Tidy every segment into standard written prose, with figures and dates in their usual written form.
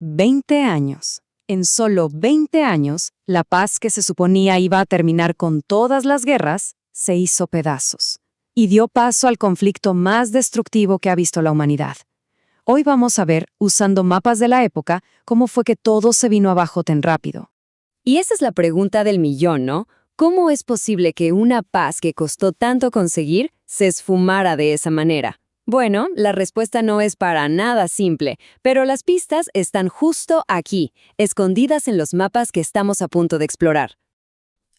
20 años. En solo 20 años, la paz que se suponía iba a terminar con todas las guerras, se hizo pedazos y dio paso al conflicto más destructivo que ha visto la humanidad. Hoy vamos a ver, usando mapas de la época, cómo fue que todo se vino abajo tan rápido. Y esa es la pregunta del millón, ¿no? ¿Cómo es posible que una paz que costó tanto conseguir se esfumara de esa manera? Bueno, la respuesta no es para nada simple, pero las pistas están justo aquí, escondidas en los mapas que estamos a punto de explorar.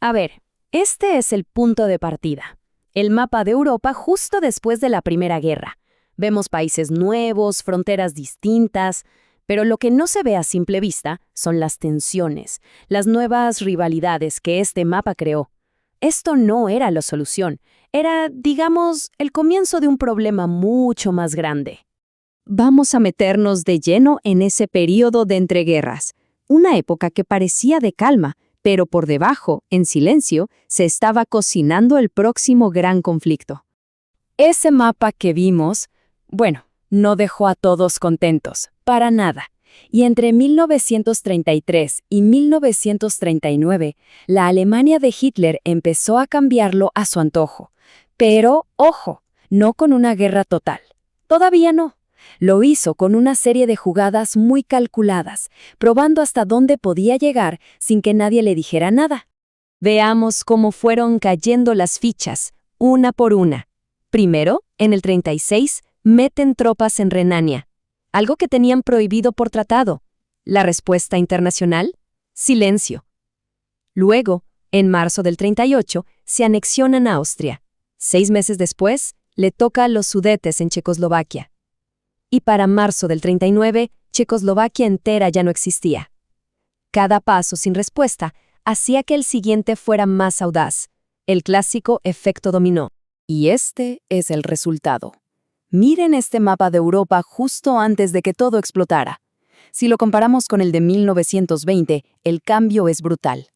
A ver, este es el punto de partida. El mapa de Europa justo después de la Primera Guerra. Vemos países nuevos, fronteras distintas, pero lo que no se ve a simple vista son las tensiones, las nuevas rivalidades que este mapa creó. Esto no era la solución, era, digamos, el comienzo de un problema mucho más grande. Vamos a meternos de lleno en ese período de entreguerras, una época que parecía de calma, pero por debajo, en silencio, se estaba cocinando el próximo gran conflicto. Ese mapa que vimos, bueno, no dejó a todos contentos, para nada. Y entre 1933 y 1939, la Alemania de Hitler empezó a cambiarlo a su antojo. Pero, ojo, no con una guerra total. Todavía no. Lo hizo con una serie de jugadas muy calculadas, probando hasta dónde podía llegar sin que nadie le dijera nada. Veamos cómo fueron cayendo las fichas, una por una. Primero, en el 36, meten tropas en Renania, algo que tenían prohibido por tratado. La respuesta internacional: silencio. Luego, en marzo del 38, se anexionan a Austria. 6 meses después, le toca a los Sudetes en Checoslovaquia. Y para marzo del 39, Checoslovaquia entera ya no existía. Cada paso sin respuesta hacía que el siguiente fuera más audaz, el clásico efecto dominó. Y este es el resultado. Miren este mapa de Europa justo antes de que todo explotara. Si lo comparamos con el de 1920, el cambio es brutal.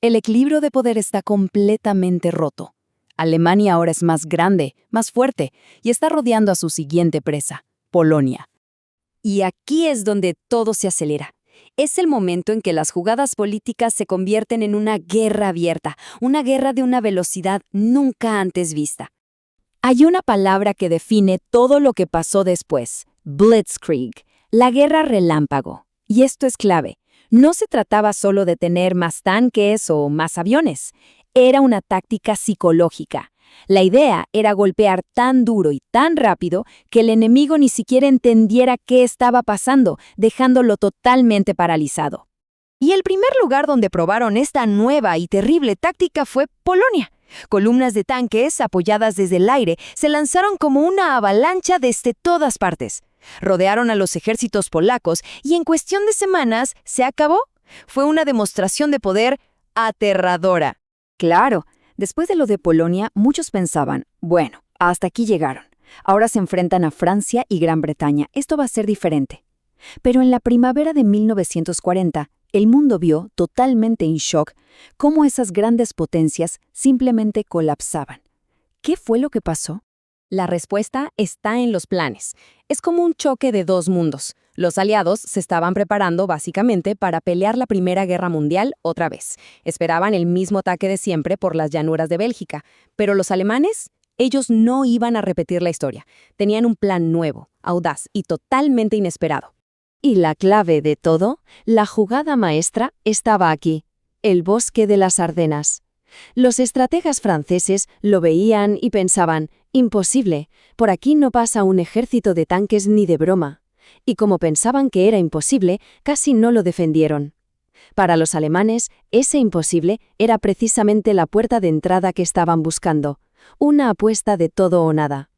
El equilibrio de poder está completamente roto. Alemania ahora es más grande, más fuerte, y está rodeando a su siguiente presa, Polonia. Y aquí es donde todo se acelera. Es el momento en que las jugadas políticas se convierten en una guerra abierta, una guerra de una velocidad nunca antes vista. Hay una palabra que define todo lo que pasó después: Blitzkrieg, la guerra relámpago. Y esto es clave. No se trataba solo de tener más tanques o más aviones. Era una táctica psicológica. La idea era golpear tan duro y tan rápido que el enemigo ni siquiera entendiera qué estaba pasando, dejándolo totalmente paralizado. Y el primer lugar donde probaron esta nueva y terrible táctica fue Polonia. Columnas de tanques, apoyadas desde el aire, se lanzaron como una avalancha desde todas partes. Rodearon a los ejércitos polacos y en cuestión de semanas se acabó. Fue una demostración de poder aterradora. Claro, después de lo de Polonia, muchos pensaban, bueno, hasta aquí llegaron. Ahora se enfrentan a Francia y Gran Bretaña. Esto va a ser diferente. Pero en la primavera de 1940, el mundo vio, totalmente en shock, cómo esas grandes potencias simplemente colapsaban. ¿Qué fue lo que pasó? La respuesta está en los planes. Es como un choque de dos mundos. Los aliados se estaban preparando básicamente para pelear la Primera Guerra Mundial otra vez. Esperaban el mismo ataque de siempre por las llanuras de Bélgica. Pero los alemanes, ellos no iban a repetir la historia. Tenían un plan nuevo, audaz y totalmente inesperado. Y la clave de todo, la jugada maestra, estaba aquí: el bosque de las Ardenas. Los estrategas franceses lo veían y pensaban, imposible, por aquí no pasa un ejército de tanques ni de broma. Y como pensaban que era imposible, casi no lo defendieron. Para los alemanes, ese imposible era precisamente la puerta de entrada que estaban buscando, una apuesta de todo o nada.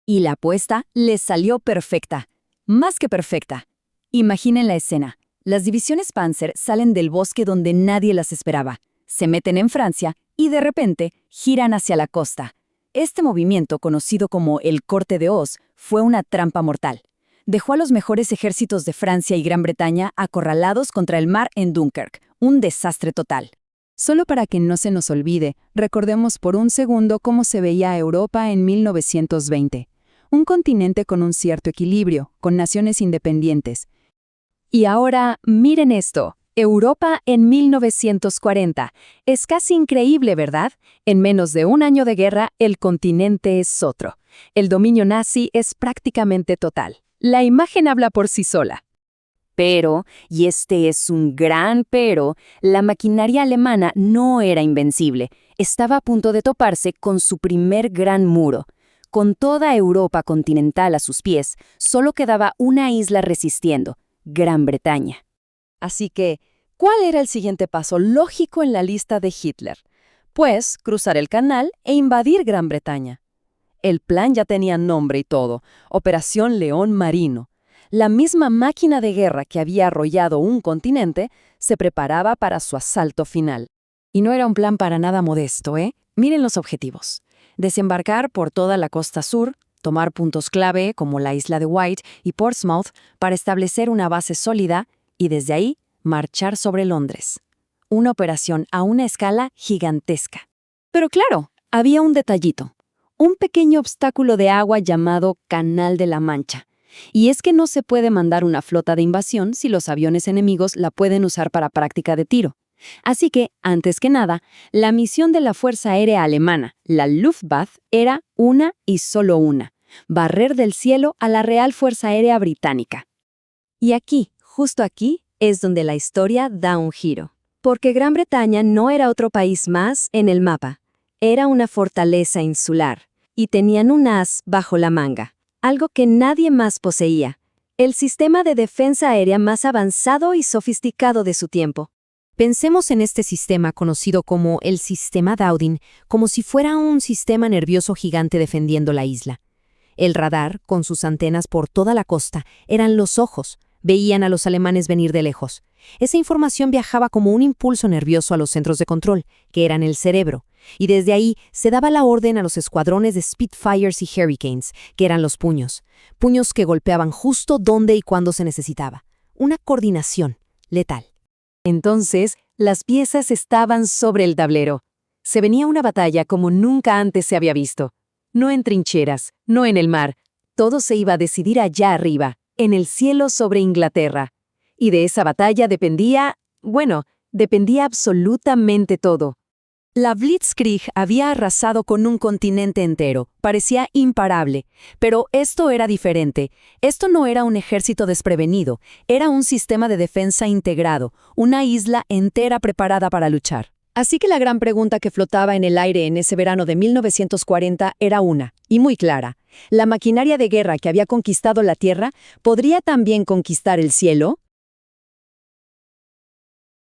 Y la apuesta les salió perfecta, más que perfecta. Imaginen la escena. Las divisiones Panzer salen del bosque donde nadie las esperaba, se meten en Francia y de repente giran hacia la costa. Este movimiento, conocido como el Corte de Oz, fue una trampa mortal. Dejó a los mejores ejércitos de Francia y Gran Bretaña acorralados contra el mar en Dunkerque, un desastre total. Solo para que no se nos olvide, recordemos por un segundo cómo se veía Europa en 1920. Un continente con un cierto equilibrio, con naciones independientes. Y ahora, miren esto. Europa en 1940. Es casi increíble, ¿verdad? En menos de un año de guerra, el continente es otro. El dominio nazi es prácticamente total. La imagen habla por sí sola. Pero, y este es un gran pero, la maquinaria alemana no era invencible. Estaba a punto de toparse con su primer gran muro. Con toda Europa continental a sus pies, solo quedaba una isla resistiendo, Gran Bretaña. Así que, ¿cuál era el siguiente paso lógico en la lista de Hitler? Pues cruzar el canal e invadir Gran Bretaña. El plan ya tenía nombre y todo, Operación León Marino. La misma máquina de guerra que había arrollado un continente se preparaba para su asalto final. Y no era un plan para nada modesto, ¿eh? Miren los objetivos. Desembarcar por toda la costa sur, tomar puntos clave como la isla de White y Portsmouth para establecer una base sólida y desde ahí marchar sobre Londres. Una operación a una escala gigantesca. Pero claro, había un detallito. Un pequeño obstáculo de agua llamado Canal de la Mancha. Y es que no se puede mandar una flota de invasión si los aviones enemigos la pueden usar para práctica de tiro. Así que, antes que nada, la misión de la Fuerza Aérea Alemana, la Luftwaffe, era una y solo una: barrer del cielo a la Real Fuerza Aérea Británica. Y aquí, justo aquí, es donde la historia da un giro. Porque Gran Bretaña no era otro país más en el mapa. Era una fortaleza insular, y tenían un as bajo la manga, algo que nadie más poseía: el sistema de defensa aérea más avanzado y sofisticado de su tiempo. Pensemos en este sistema conocido como el sistema Dowding, como si fuera un sistema nervioso gigante defendiendo la isla. El radar, con sus antenas por toda la costa, eran los ojos. Veían a los alemanes venir de lejos. Esa información viajaba como un impulso nervioso a los centros de control, que eran el cerebro, y desde ahí se daba la orden a los escuadrones de Spitfires y Hurricanes, que eran los puños que golpeaban justo donde y cuando se necesitaba. Una coordinación letal. Entonces, las piezas estaban sobre el tablero. Se venía una batalla como nunca antes se había visto. No en trincheras, no en el mar. Todo se iba a decidir allá arriba, en el cielo sobre Inglaterra. Y de esa batalla dependía absolutamente todo. La Blitzkrieg había arrasado con un continente entero, parecía imparable, pero esto era diferente. Esto no era un ejército desprevenido, era un sistema de defensa integrado, una isla entera preparada para luchar. Así que la gran pregunta que flotaba en el aire en ese verano de 1940 era una, y muy clara: ¿la maquinaria de guerra que había conquistado la tierra podría también conquistar el cielo?